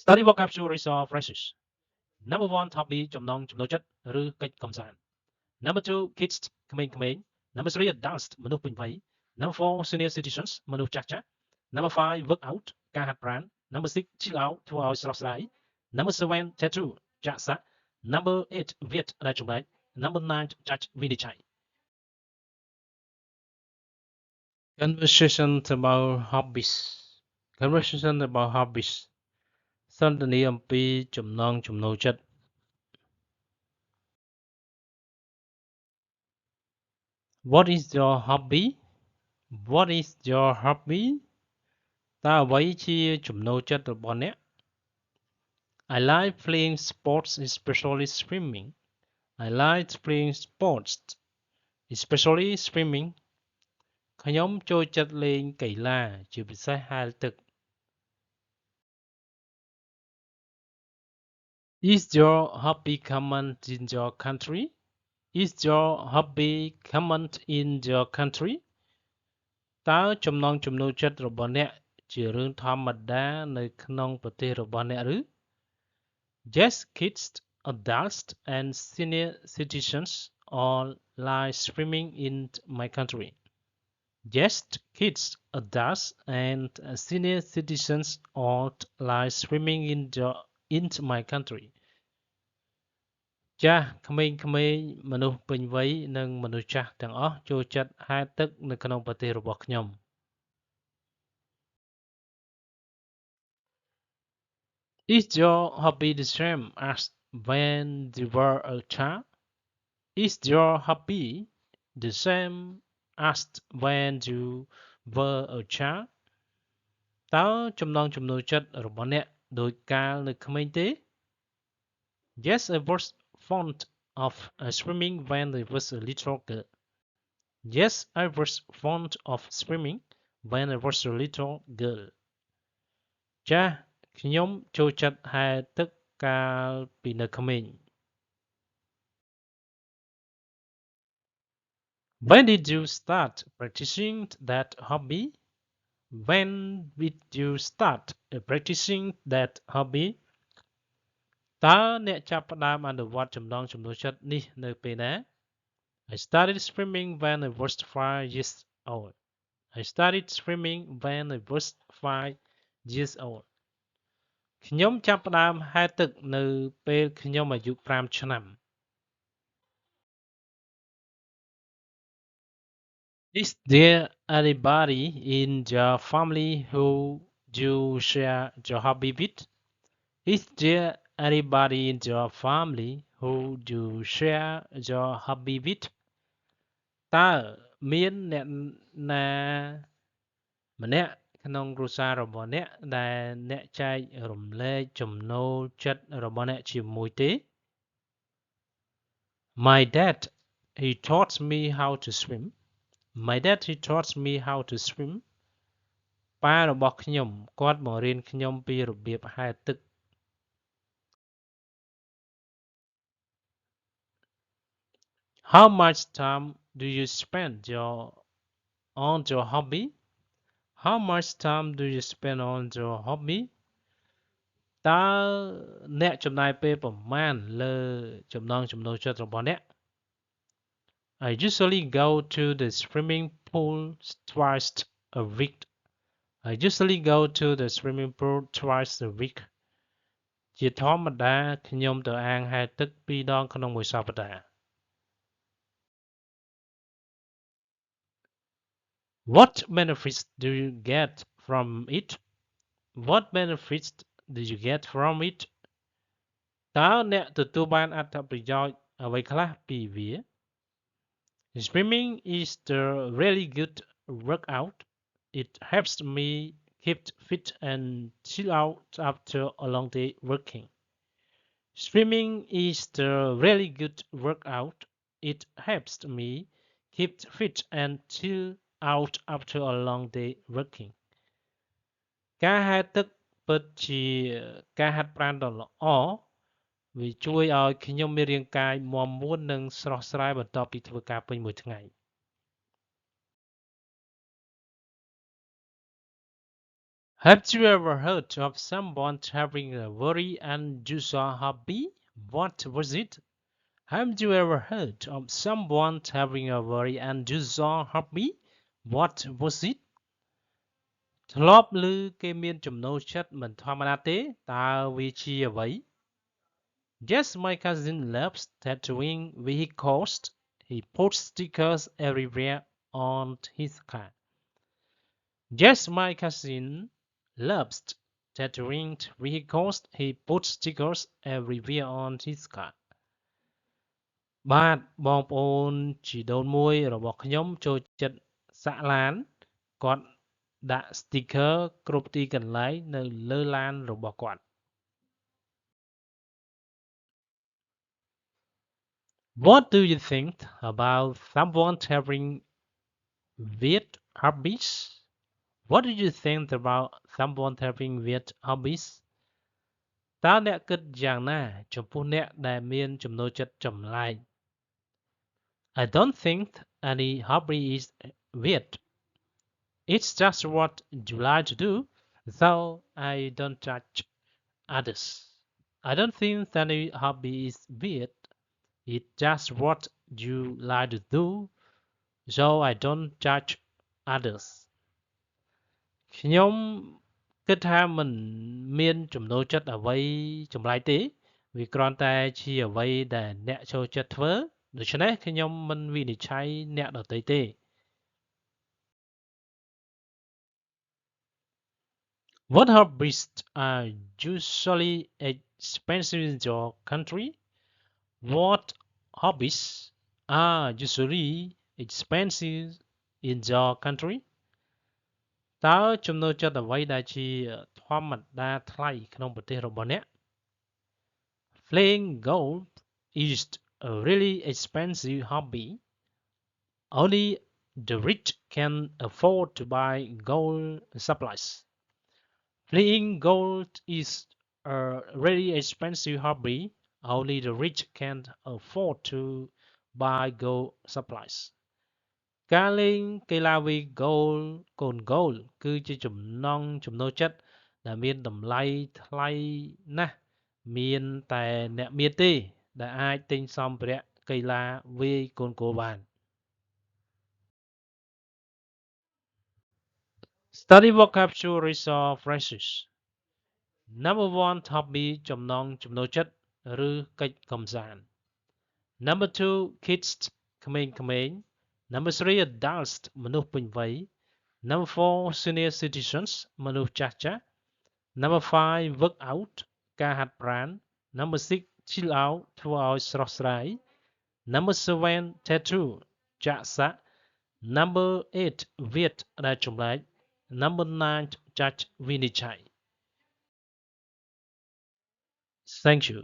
Study vocabulary of phrases. Number one, hobby ចំណង់ចំណូលចិត្តឬកិច្ចកម្សាន្ត Number two, kids ក្មេងៗ Number three, adults មនុស្សពេញវ័យ Number four, senior citizens មនុស្សចាស់ៗ Number five, work out ការហាត់ប្រាណ Number six, chill out ធ្វើឲ្យស្រស់ស្រាយ Number seven, tattoo ចាក់សាក់ Number eight, វាទដែលចម្លែក Number nine, judge វិនិច្ឆ័យ Conversation about hobbies Conversation about hobbies សន្ទនាអំពីចំណង់ចំណូលចិត្ត What is your hobby? What is your hobby? តើអ្វីជាចំណូលចិត្តរបស់អ្នក I like playing sports, especially swimming. I like playing sports, especially swimming. ខ្ញុំចូលចិត្តលេងកីឡាជាពិសេសហែលទឹក Is your hobby common in your country? Is your hobby common in your country? តើចំណង់ចំណូលចិត្តរបស់អ្នកជារឿងធម្មតានៅក្នុងប្រទេសរបស់អ្នកឬ Yes, kids, adults and senior citizens all like swimming in my country. Yes, kids, adults and senior citizens all like swimming in my country. ចាស់ក្មេងៗមនុស្សពេញវ័យនិងមនុស្សចាស់ទាំងអស់ចូលចិត្តហែលទឹកនៅក្នុងប្រទេសរបស់ខ្ញុំ Is your hobby the same as when you were a child? Is your hobby the same as when you were a child? តើចំណង់ចំណូលចិត្តរបស់អ្នកដូចកាលនៅក្មេងទេ Yes, I was fond of swimming when I was a little girl. Yes, I was fond of swimming when I was a little girl. ចាស់ខ្ញុំចូលចិត្តហែលទឹកកាលពីនៅក្មេង When did you start practicing that hobby? When did you start practicing that hobby? តើអ្នកចាប់ផ្ដើមអនុវត្តចំណង់ចំណូលចិត្តនេះនៅពេលណា I started swimming when I was 5 years old. I started swimming when I was 5 years old. ខ្ញុំចាប់ផ្ដើមហែលទឹកនៅពេលខ្ញុំអាយុ5ឆ្នាំ Is there anybody in your family who you share your hobby with? Is there anybody in your family who you share your hobby with? តើមានអ្នកណាម្នាក់ក្នុងគ្រួសាររបស់អ្នកដែលអ្នកចែករំលែកចំណូលចិត្តរបស់អ្នកជាមួយទេ My dad, he taught me how to swim. My dad, he taught me how to swim. ប៉ារបស់ខ្ញុំគាត់បង្រៀនខ្ញុំពីរបៀបហែលទឹក How much time do you spend on your hobby? How much time do you spend on your hobby? តើអ្នកចំណាយពេលប្រមាណលើចំណង់ចំណូលចិត្តរបស់អ្នក I usually go to the swimming pool twice a week. I usually go to the swimming pool twice a week. ជាធម្មតាខ្ញុំទៅអាងហែលទឹក2 ដងក្នុងមួយសប្តាហ៍ What benefits do you get from it? What benefits do you get from it? តើអ្នកទទួលបានអត្ថប្រយោជន៍អ្វីខ្លះពីវា Swimming is a really good workout. It helps me keep fit and chill out after a long day working. Swimming is a really good workout. It helps me keep fit and chill out after a long day working. ការហែលទឹកពិតជាការហាត់ប្រាណដ៏ល្អវាជួយឲ្យខ្ញុំមានរាងកាយមាំមួននិងស្រស់ស្រាយបន្ទាប់ពីធ្វើការពេញមួយថ្ងៃ Have you ever heard of someone having a very unusual hobby? What was it? Have you ever heard of someone having a very unusual hobby? What was it? ធ្លាប់ឮគេមានចំណូលចិត្តមិនធម្មតាទេតើវាជាអ្វី Yes, my cousin loves tattooing vehicles. He puts stickers everywhere on his car. Yes, my cousin loves tattooing vehicles. He puts stickers everywhere on his car. បាទបងប្អូនជីដូនមួយរបស់ខ្ញុំចូលចិត្តសាក់ឡានគាត់ដាក់ sticker គ្រប់ទីកន្លែងនៅលើឡានរបស់គាត់ What do you think about someone having weird hobbies? What do you think about someone having weird hobbies? តើអ្នកគិតយ៉ាងណាចំពោះអ្នកដែលមានចំណូលចិត្តចម្លែក I don't think any hobby is weird. It's just what you like to do, so I don't judge others. I don't think any hobby is weird. It's just what you like to do, so I don't judge others. ខ្ញុំគិតថាមិនមានចំណូលចិត្តអ្វីចម្លែកទេវាគ្រាន់តែជាអ្វីដែលអ្នកចូលចិត្តធ្វើដូច្នេះខ្ញុំមិនវិនិច្ឆ័យអ្នកដទៃទេ What hobbies are usually expensive in your country? What hobbies are usually expensive in your country? តើចំណូលចិត្តអ្វីដែលជាធម្មតាថ្លៃក្នុងប្រទេសរបស់អ្នក Playing golf is a really expensive hobby. Only the rich can afford to buy golf supplies. Playing golf is a really expensive hobby. Only the rich can afford to buy golf supplies. ការលេងកីឡាវាយកូនហ្គោលគឺជាចំណូលចិត្តដែលមានតម្លៃថ្លៃណាស់មានតែអ្នកមានទេដែលអាចទិញសម្ភារៈកីឡាវាយកូនហ្គោលបាន Study vocabulary or phrases Number 1 hobby ចំណូលចិត្តឬកិច្ចកម្សាន្ត Number 2 kids ក្មេងៗ Number 3 adults មនុស្សពេញវ័យ Number 4 senior citizens មនុស្សចាស់ៗ Number 5 work out ការហាត់ប្រាណ Number 6 chill out ធ្វើឲ្យស្រស់ស្រាយ Number 7 tattoo ចាក់សាក់ Number 8 weird ដែលចម្លែក Number 9 judge វិនិច្ឆ័យ Thank you